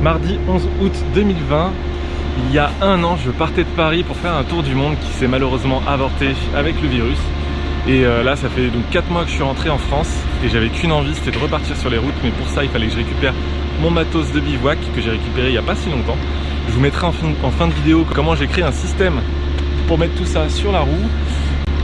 Mardi 11 août 2020, il y a un an, je partais de Paris pour faire un tour du monde qui s'est malheureusement avorté avec le virus. Et là, ça fait donc 4 mois que je suis rentré en France et j'avais qu'une envie, c'était de repartir sur les routes. Mais pour ça, il fallait que je récupère mon matos de bivouac que j'ai récupéré il n'y a pas si longtemps. Je vous mettrai en fin de vidéo comment j'ai créé un système pour mettre tout ça sur la roue.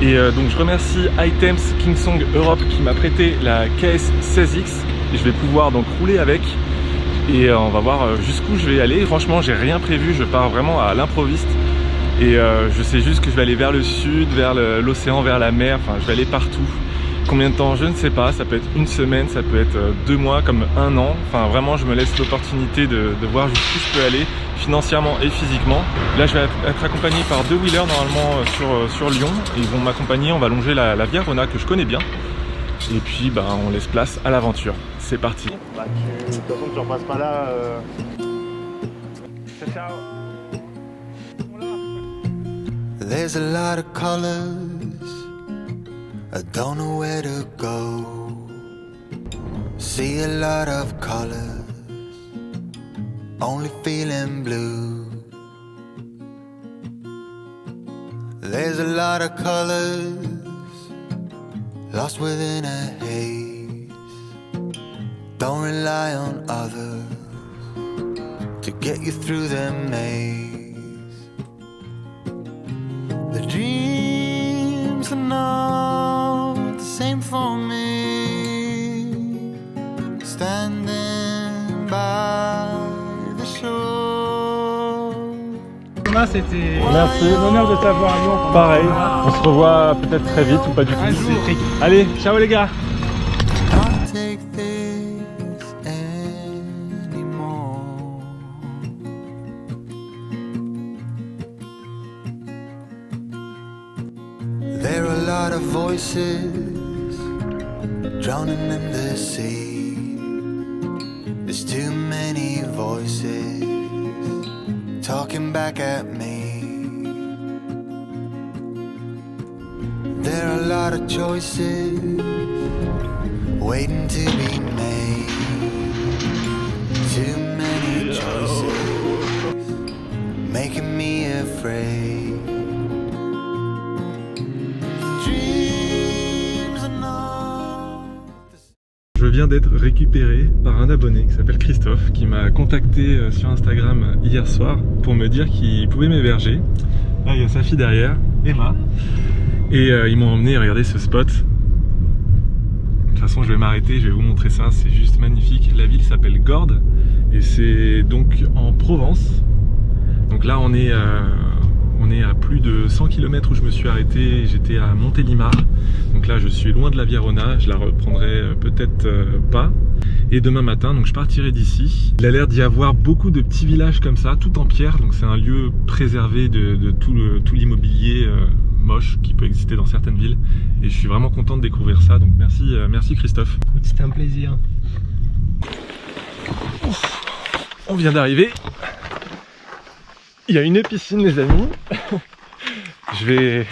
Et donc je remercie Items Kingsong Europe qui m'a prêté la KS16X et je vais pouvoir donc rouler avec. Et on va voir jusqu'où je vais aller. Franchement, j'ai rien prévu, je pars vraiment à l'improviste. Et je sais juste que je vais aller vers le sud, vers l'océan, vers la mer, enfin je vais aller partout. Combien de temps, je ne sais pas, ça peut être une semaine, ça peut être 2 mois, comme un an. Enfin vraiment, je me laisse l'opportunité de voir jusqu'où je peux aller, financièrement et physiquement. Là, je vais être accompagné par 2 wheelers normalement sur Lyon. Ils vont m'accompagner, on va longer la Via Rona que je connais bien. Et puis bah, on laisse place à l'aventure. C'est parti. Bah, de toute façon, tu repasses pas là. Ciao, ciao. There's a lot of colors, I don't know where to go. See a lot of colors, only feeling blue. There's a lot of colors, lost within a haze. Don't rely on others to get you through the maze. The dreams are not the same for me. Standing by the shore. Thomas, c'était Merci. un honneur de t'avoir à Lyon. Pareil, on se revoit peut-être très vite ou pas du tout. Allez, ciao les gars. Can't take this anymore. There are a lot of voices drowning in the sea. There's too many voices talking back at me. There are a lot of choices waiting to be made. Too many choices making me afraid. Je viens d'être récupéré par un abonné qui s'appelle Christophe qui m'a contacté sur Instagram hier soir pour me dire qu'il pouvait m'héberger. Là il y a sa fille derrière, Emma. Et ils m'ont emmené regarder ce spot. De toute façon je vais m'arrêter, je vais vous montrer ça, c'est juste magnifique. La ville s'appelle Gordes et c'est donc en Provence. Donc là on est à plus de 100 km où je me suis arrêté, j'étais à Montélimar. Donc là je suis loin de la Via Rona, je la reprendrai peut-être pas. Et demain matin, donc je partirai d'ici. Il a l'air d'y avoir beaucoup de petits villages comme ça, tout en pierre. Donc c'est un lieu préservé de tout l'immobilier moche qui peut exister dans certaines villes. Et je suis vraiment content de découvrir ça. Donc merci Christophe. Écoute, c'était un plaisir. On vient d'arriver. Il y a une piscine les amis. Je vais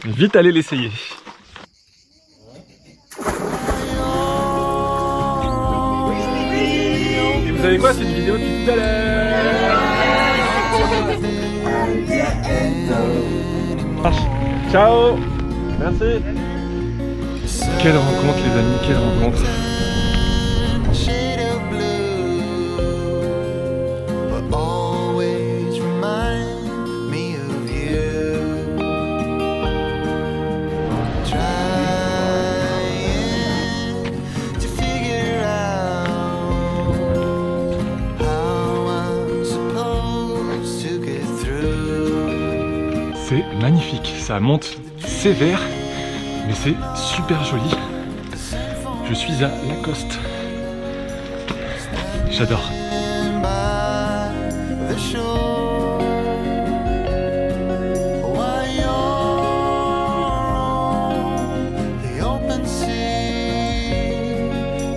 vite aller l'essayer. Et vous savez quoi, c'est une vidéo depuis tout à l'heure. Ciao. Merci. Quelle rencontre les amis, quelle rencontre. Shade of blue, but always remind me of you. Trying to figure out how I'm supposed to get through. C'est magnifique, ça monte sévère, mais c'est super joli. Je suis à Lacoste. J'adore. By the shore, while you're on the open sea,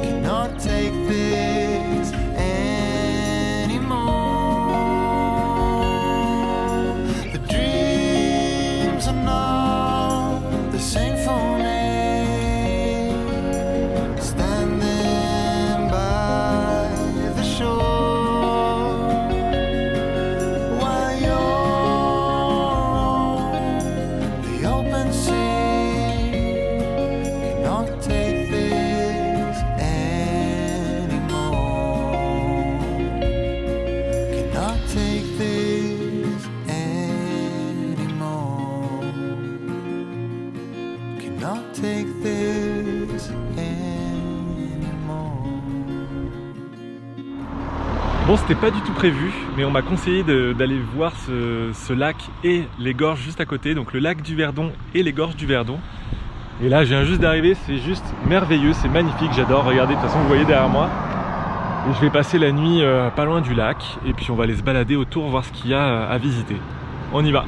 cannot take this anymore. The dreams are not the same for me. Standing by the shore. Bon, c'était pas du tout prévu, mais on m'a conseillé d'aller voir ce lac et les gorges juste à côté, donc le lac du Verdon et les gorges du Verdon. Et là, je viens juste d'arriver, c'est juste merveilleux, c'est magnifique, j'adore. Regardez, de toute façon, vous voyez derrière moi. Et je vais passer la nuit pas loin du lac, et puis on va aller se balader autour, voir ce qu'il y a à visiter. On y va.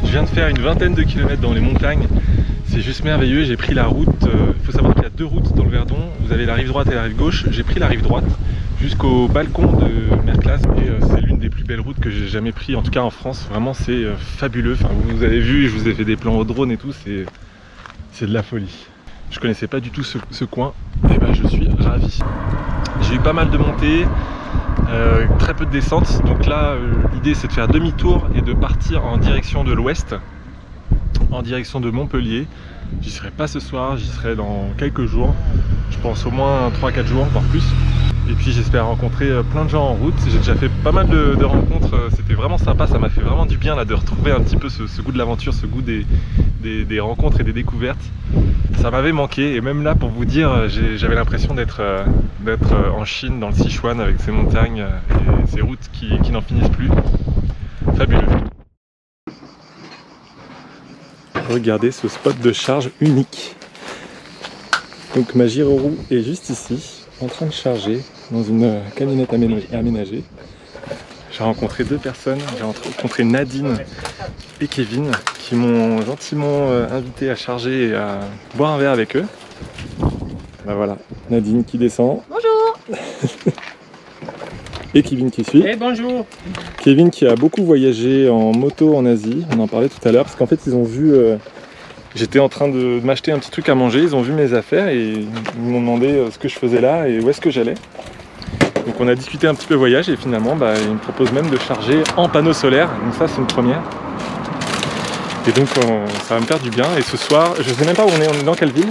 Je viens de faire une vingtaine de kilomètres dans les montagnes, c'est juste merveilleux. J'ai pris la route, il faut savoir qu'il y a deux routes dans le Verdon, vous avez la rive droite et la rive gauche. J'ai pris la rive droite jusqu'au balcon de Merclas et c'est l'une des plus belles routes que j'ai jamais pris, en tout cas en France. Vraiment c'est fabuleux, enfin, vous avez vu, je vous ai fait des plans au drone et tout, c'est de la folie. Je connaissais pas du tout ce coin, et ben je suis ravi. J'ai eu pas mal de montées, très peu de descentes, donc là l'idée c'est de faire demi-tour et de partir en direction de l'ouest, en direction de Montpellier. J'y serai pas ce soir, j'y serai dans quelques jours, je pense au moins 3-4 jours, voire plus. Et puis j'espère rencontrer plein de gens en route. J'ai déjà fait pas mal de rencontres, c'était vraiment sympa, ça m'a fait vraiment du bien là, de retrouver un petit peu ce goût de l'aventure, ce goût des rencontres et des découvertes. Ça m'avait manqué, et même là pour vous dire, j'avais l'impression d'être en Chine, dans le Sichuan, avec ces montagnes et ces routes qui n'en finissent plus. Fabuleux. Regardez ce spot de charge unique. Donc ma gyro-roue est juste ici, en train de charger dans une camionnette aménagée. J'ai rencontré deux personnes, j'ai rencontré Nadine et Kevin qui m'ont gentiment invité à charger et à boire un verre avec eux. Ben voilà, Nadine qui descend. Bonjour. Et Kevin qui suit. Et bonjour. Kevin qui a beaucoup voyagé en moto en Asie, on en parlait tout à l'heure, parce qu'en fait ils ont vu, j'étais en train de m'acheter un petit truc à manger, ils ont vu mes affaires et ils m'ont demandé ce que je faisais là et où est-ce que j'allais. Donc on a discuté un petit peu voyage et finalement ils me proposent même de charger en panneau solaire, donc ça c'est une première. Et donc ça va me faire du bien. Et ce soir, je sais même pas où on est dans quelle ville?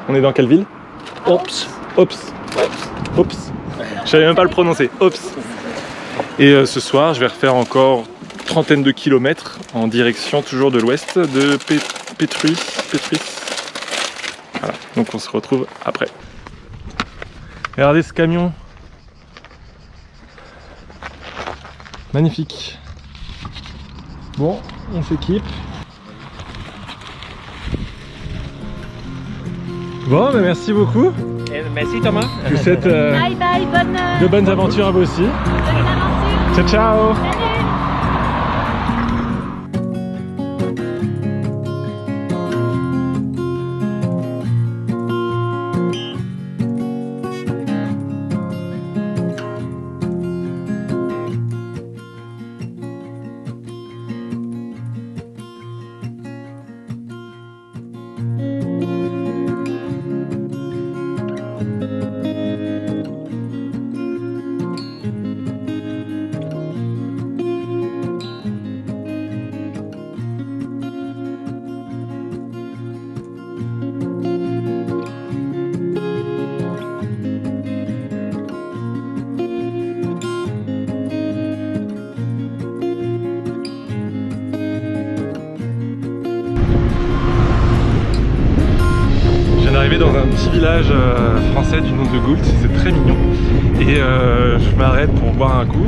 On est dans quelle ville? Ops. Ops. Ops. Je savais même pas le prononcer. Ops. Et ce soir, je vais refaire encore trentaine de kilomètres en direction toujours de l'ouest de Pétruis. Voilà, donc on se retrouve après. Regardez ce camion. Magnifique. Bon, on s'équipe. Bon, bah merci beaucoup. Merci Thomas. Je vous souhaite Bye bye, de bonnes aventures à vous aussi. bonne aventure. Ciao, ciao. Salut. arrivé dans un petit village français du nom de Goult, c'est très mignon. Et je m'arrête pour boire un coup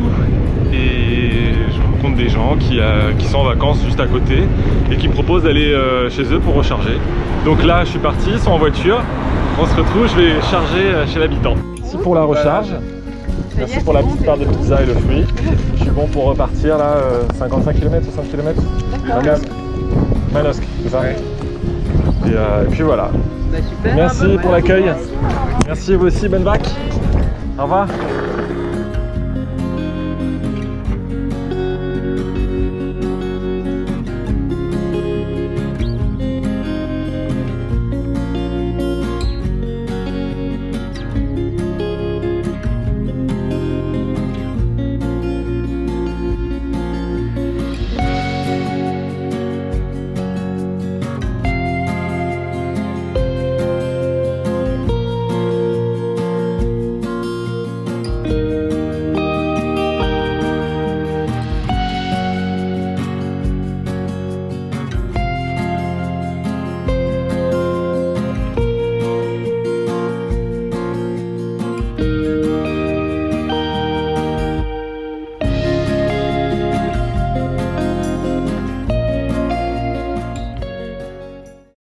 et je rencontre des gens qui sont en vacances juste à côté et qui me proposent d'aller chez eux pour recharger. Donc là je suis parti, ils sont en voiture, on se retrouve, je vais charger chez l'habitant. Merci pour la recharge, merci pour la petite part de pizza et le fruit. Je suis bon pour repartir là, 55 km, 60 km. Manosque, c'est ça? Et puis voilà. Bah super, merci pour l'accueil. Merci vous aussi, bonne vac. Au revoir.